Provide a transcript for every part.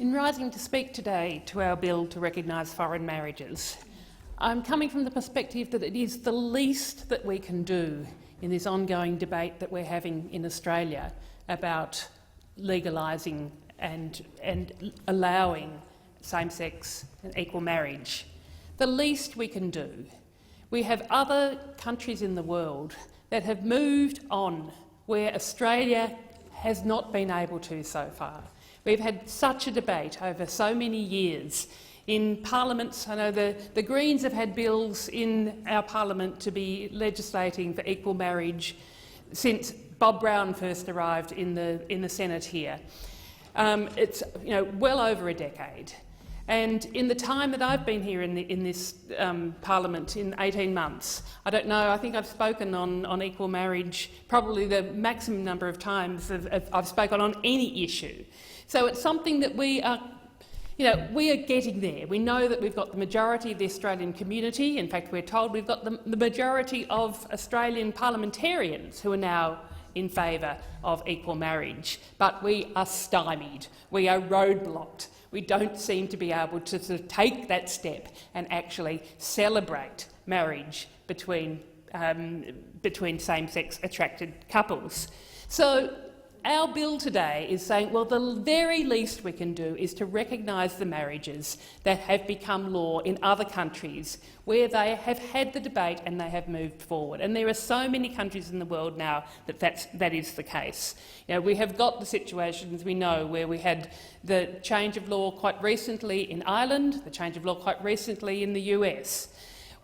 In rising to speak today to our bill to recognise foreign marriages, I'm coming from the perspective that it is the least that we can do in this ongoing debate that we're having in Australia about legalising and allowing same-sex and equal marriage. The least we can do. We have other countries in the world that have moved on where Australia has not been able to so far. We've had such a debate over so many years in parliaments. I know the Greens have had bills in our parliament to be legislating for equal marriage since Bob Brown first arrived in the Senate here. It's well over a decade. And in the time that I've been here in this parliament, in 18 months, I don't know, I think I've spoken on equal marriage probably the maximum number of times I've spoken on any issue. So it's something that we are getting there. We know that we've got the majority of the Australian community. In fact, we're told we've got the majority of Australian parliamentarians who are now in favour of equal marriage. But we are stymied. We are roadblocked. We don't seem to be able to sort of take that step and actually celebrate marriage between same-sex attracted couples. So our bill today is saying, well, the very least we can do is to recognise the marriages that have become law in other countries where they have had the debate and they have moved forward. And there are so many countries in the world now that is the case. We have got the situations we know where we had the change of law quite recently in Ireland, the change of law quite recently in the US.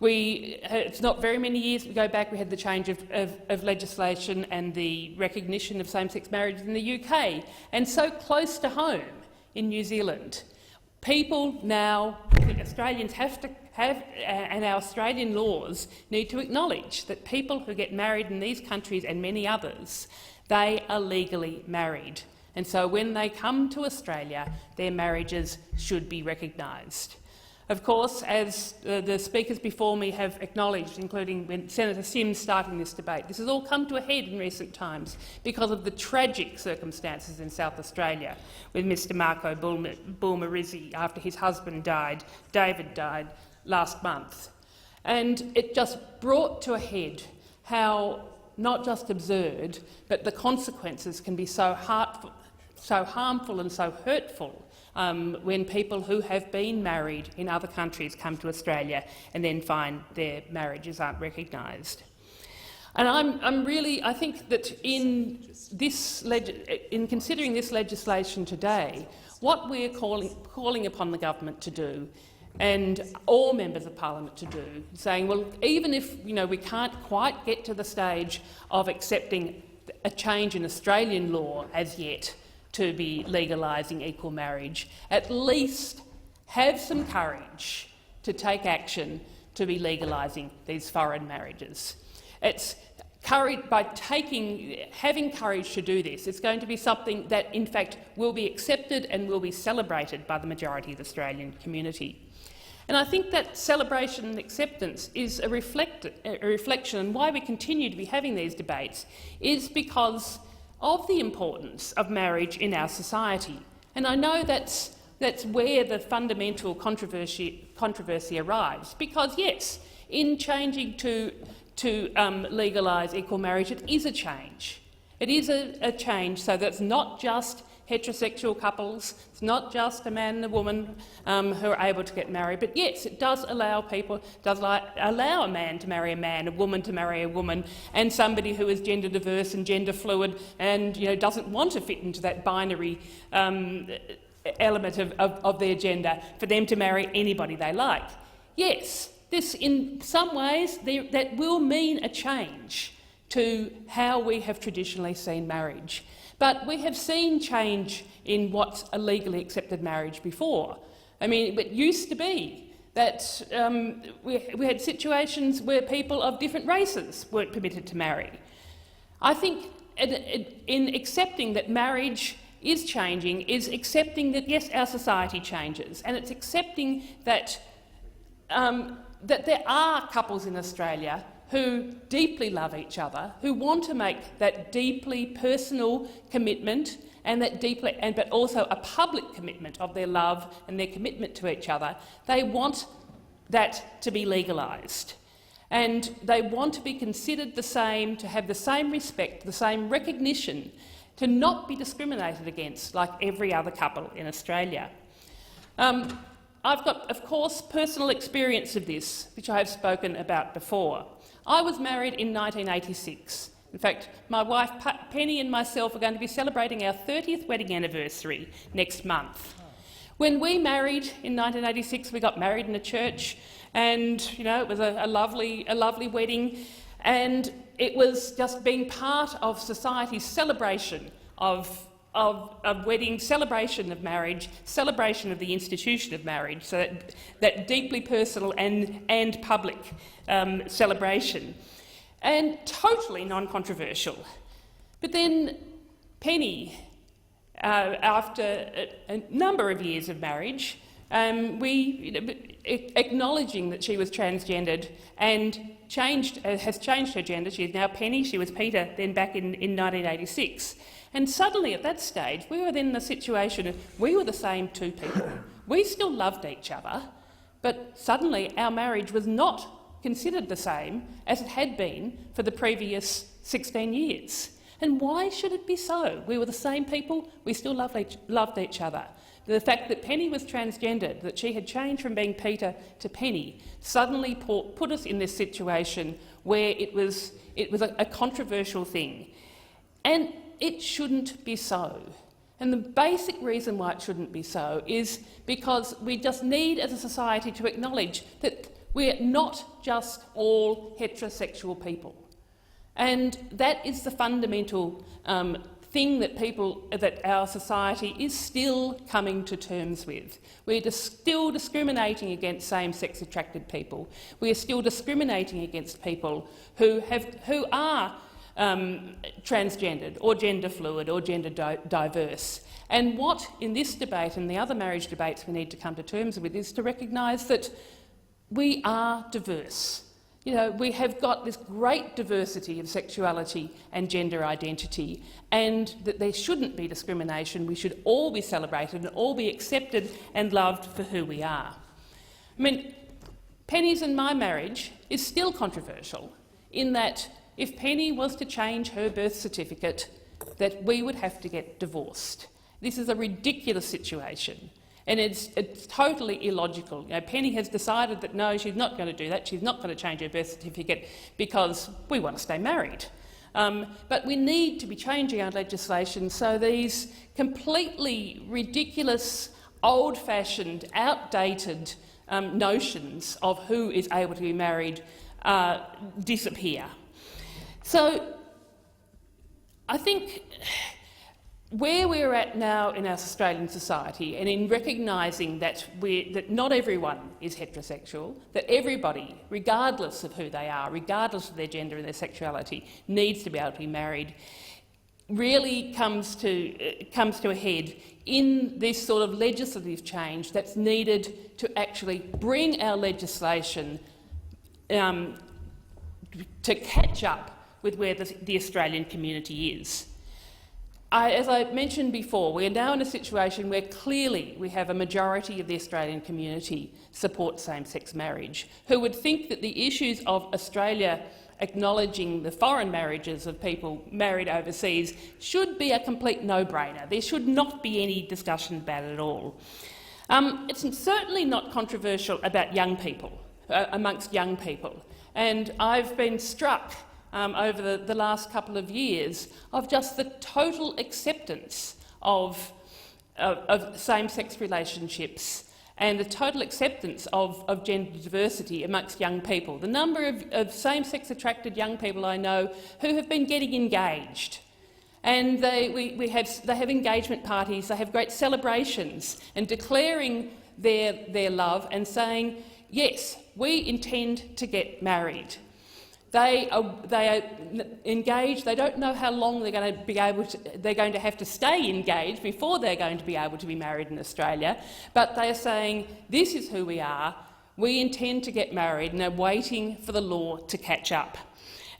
It's not very many years ago back we had the change of legislation and the recognition of same-sex marriage in the UK, and so close to home in New Zealand. People now, Australians have to have, and our Australian laws need to acknowledge that people who get married in these countries and many others, they are legally married. And so when they come to Australia, their marriages should be recognised. Of course, as the speakers before me have acknowledged, including when Senator Sims starting this debate, this has all come to a head in recent times because of the tragic circumstances in South Australia with Mr Marco Bulmer-Rizzi after his husband died, David died last month. And it just brought to a head how not just absurd, but the consequences can be so harmful and so hurtful when people who have been married in other countries come to Australia and then find their marriages aren't recognised. And I think that in considering this legislation today, what we're calling upon the government to do, and all members of parliament to do, saying, well, even if we can't quite get to the stage of accepting a change in Australian law as yet, to be legalising equal marriage, at least have some courage to take action to be legalising these foreign marriages. It's courage, by having courage to do this, it's going to be something that in fact will be accepted and will be celebrated by the majority of the Australian community. And I think that celebration and acceptance is a reflection, and why we continue to be having these debates is because of the importance of marriage in our society. And I know that's where the fundamental controversy arrives, because yes, in changing to legalise equal marriage, it is a change. It is a change so that it's not just heterosexual couples, it's not just a man and a woman who are able to get married, but yes, it does allow allow a man to marry a man, a woman to marry a woman, and somebody who is gender diverse and gender fluid and doesn't want to fit into that binary element of their gender, for them to marry anybody they like. Yes, this in some ways that will mean a change to how we have traditionally seen marriage. But we have seen change in what's a legally accepted marriage before. I mean, it used to be that we had situations where people of different races weren't permitted to marry. I think in accepting that marriage is changing is accepting that, yes, our society changes, and it's accepting that, that there are couples in Australia who deeply love each other, who want to make that deeply personal commitment and that but also a public commitment of their love and their commitment to each other. They want that to be legalised. And they want to be considered the same, to have the same respect, the same recognition, to not be discriminated against like every other couple in Australia. I've got, of course, personal experience of this, which I have spoken about before. I was married in 1986. In fact, my wife Penny and myself are going to be celebrating our 30th wedding anniversary next month. When we married in 1986, we got married in a church, and it was a lovely wedding, and it was just being part of society's celebration of wedding, celebration of marriage, celebration of the institution of marriage, so that deeply personal and public celebration, and totally non-controversial. But then Penny, after a number of years of marriage, acknowledging that she was transgendered and has changed her gender. She is now Penny, she was Peter then back in 1986. And suddenly at that stage we were then in the situation of we were the same two people. We still loved each other, but suddenly our marriage was not considered the same as it had been for the previous 16 years. And why should it be so? We were the same people, we still loved each other. The fact that Penny was transgendered, that she had changed from being Peter to Penny, suddenly put us in this situation where it was a controversial thing. And it shouldn't be so. And the basic reason why it shouldn't be so is because we just need as a society to acknowledge that we're not just all heterosexual people. And that is the fundamental thing that our society is still coming to terms with. We're still discriminating against same-sex attracted people. We are still discriminating against people who are transgendered or gender fluid or gender diverse. And what in this debate and the other marriage debates we need to come to terms with is to recognise that we are diverse. We have got this great diversity of sexuality and gender identity, and that there shouldn't be discrimination. We should all be celebrated and all be accepted and loved for who we are. I mean, Penny's and my marriage is still controversial in that if Penny was to change her birth certificate, that we would have to get divorced. This is a ridiculous situation. And it's totally illogical. Penny has decided that no, she's not going to do that. She's not going to change her birth certificate because we want to stay married. But we need to be changing our legislation so these completely ridiculous, old-fashioned, outdated notions of who is able to be married disappear. So I think where we're at now in our Australian society, and in recognising that not everyone is heterosexual, that everybody, regardless of who they are, regardless of their gender and their sexuality, needs to be able to be married, really comes to a head in this sort of legislative change that's needed to actually bring our legislation to catch up with where the Australian community is. As I mentioned before, we are now in a situation where clearly we have a majority of the Australian community support same-sex marriage, who would think that the issues of Australia acknowledging the foreign marriages of people married overseas should be a complete no-brainer. There should not be any discussion about it at all. It's certainly not controversial about young people, amongst young people, and I've been struck over the last couple of years of just the total acceptance of same-sex relationships and the total acceptance of gender diversity amongst young people. The number of same-sex attracted young people I know who have been getting engaged, and they have engagement parties, they have great celebrations and declaring their love and saying, yes, we intend to get married. They are engaged. They don't know how long they're going to have to stay engaged before they're going to be able to be married in Australia, but they are saying, this is who we are. we intend to get married and are waiting for the law to catch up.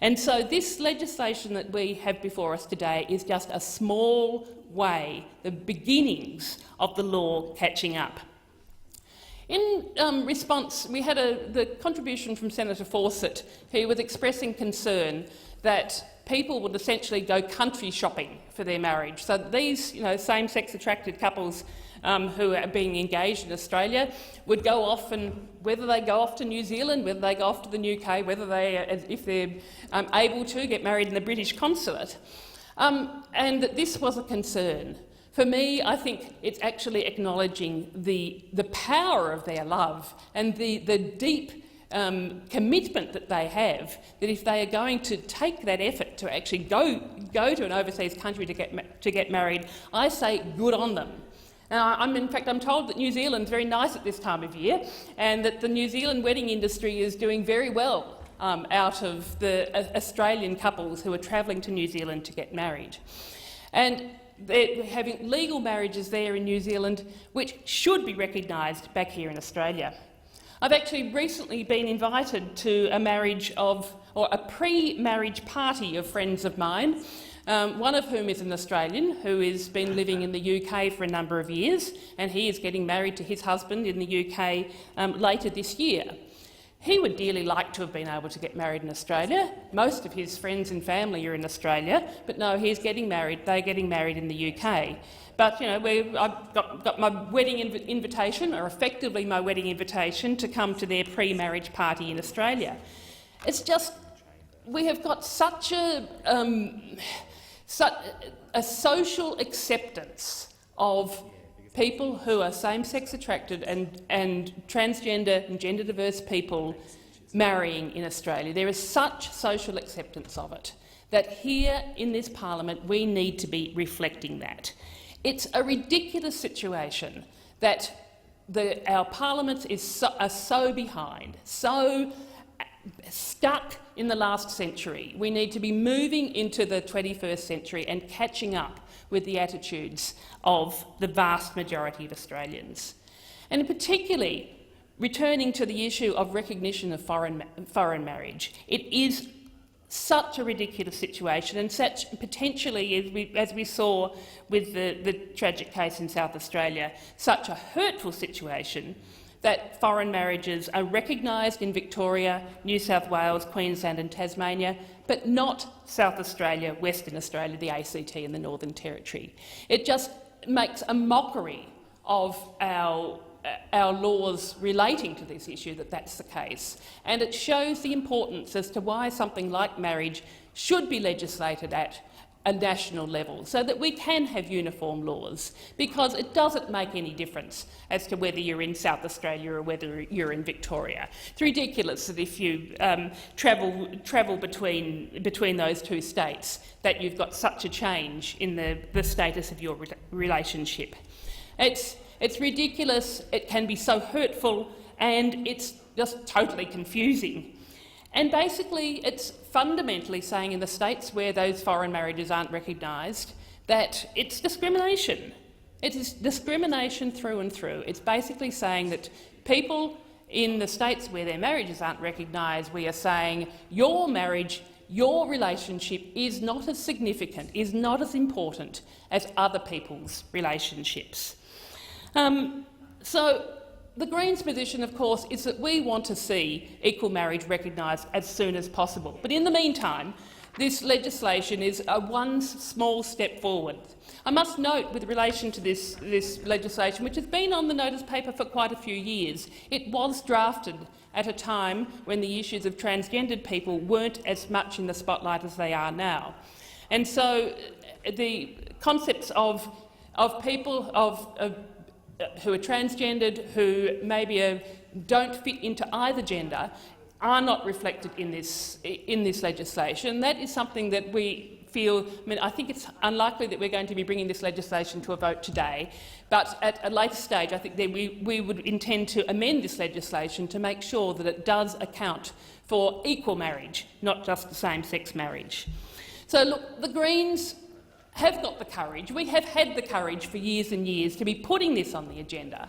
And so this legislation that we have before us today is just a small way, the beginnings of the law catching up. In response, we had the contribution from Senator Fawcett, who was expressing concern that people would essentially go country shopping for their marriage. So these same-sex attracted couples who are being engaged in Australia would go off, and whether they go off to New Zealand, whether they go off to the UK, whether they, if they're able to, get married in the British consulate, and that this was a concern. For me, I think it's actually acknowledging the power of their love and the deep commitment that they have, that if they are going to take that effort to actually go to an overseas country to get married, I say good on them. In fact, I'm told that New Zealand's very nice at this time of year, and that the New Zealand wedding industry is doing very well out of the Australian couples who are travelling to New Zealand to get married. And they're having legal marriages there in New Zealand, which should be recognised back here in Australia. I've actually recently been invited to a pre-marriage party of friends of mine, one of whom is an Australian who has been living in the UK for a number of years, and he is getting married to his husband in the UK later this year. He would dearly like to have been able to get married in Australia. Most of his friends and family are in Australia, but no, he's getting married. They're getting married in the UK. But I've got my wedding invitation, or effectively my wedding invitation, to come to their pre-marriage party in Australia. It's just we have got such a social acceptance of people who are same-sex attracted and transgender and gender-diverse people marrying in Australia. There is such social acceptance of it that here in this parliament we need to be reflecting that. It's a ridiculous situation that our parliament are so behind, so stuck in the last century. We need to be moving into the 21st century and catching up with the attitudes of the vast majority of Australians. And particularly, returning to the issue of recognition of foreign marriage, it is such a ridiculous situation, and such potentially, as we saw with the tragic case in South Australia, such a hurtful situation that foreign marriages are recognised in Victoria, New South Wales, Queensland and Tasmania, but not South Australia, Western Australia, the ACT and the Northern Territory. It just makes a mockery of our laws relating to this issue that that's the case, and it shows the importance as to why something like marriage should be legislated at a national level so that we can have uniform laws, because it doesn't make any difference as to whether you're in South Australia or whether you're in Victoria. It's ridiculous that if you travel between those two states that you've got such a change in the status of your relationship. It's ridiculous, it can be so hurtful, and it's just totally confusing. And basically, it's fundamentally saying in the states where those foreign marriages aren't recognised that it's discrimination. It is discrimination through and through. It's basically saying that people in the states where their marriages aren't recognised, we are saying your marriage, your relationship is not as significant, is not as important as other people's relationships. So the Greens' position, of course, is that we want to see equal marriage recognised as soon as possible. But in the meantime, this legislation is one small step forward. I must note, with relation to this legislation, which has been on the notice paper for quite a few years, it was drafted at a time when the issues of transgendered people weren't as much in the spotlight as they are now. And so the concepts of people who are transgendered, who maybe don't fit into either gender, are not reflected in this legislation. That is something that we feel. I think it's unlikely that we're going to be bringing this legislation to a vote today, but at a later stage, I think that we would intend to amend this legislation to make sure that it does account for equal marriage, not just the same-sex marriage. So, look, the Greens have got the courage. We have had the courage for years and years to be putting this on the agenda.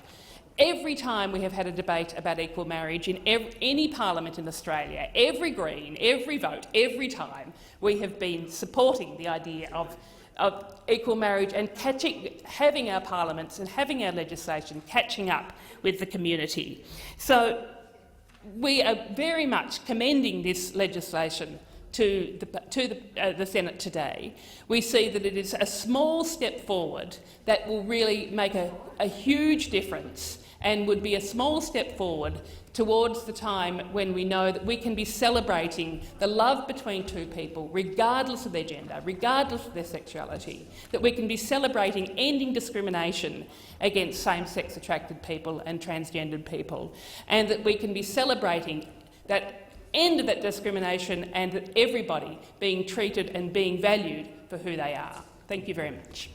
Every time we have had a debate about equal marriage in any parliament in Australia, every Green, every vote, every time, we have been supporting the idea of equal marriage and having our parliaments and having our legislation catching up with the community. So we are very much commending this legislation to the Senate today. We see that it is a small step forward that will really make a huge difference and would be a small step forward towards the time when we know that we can be celebrating the love between two people, regardless of their gender, regardless of their sexuality, that we can be celebrating ending discrimination against same-sex attracted people and transgendered people, and that we can be celebrating that end of that discrimination and that everybody being treated and being valued for who they are. Thank you very much.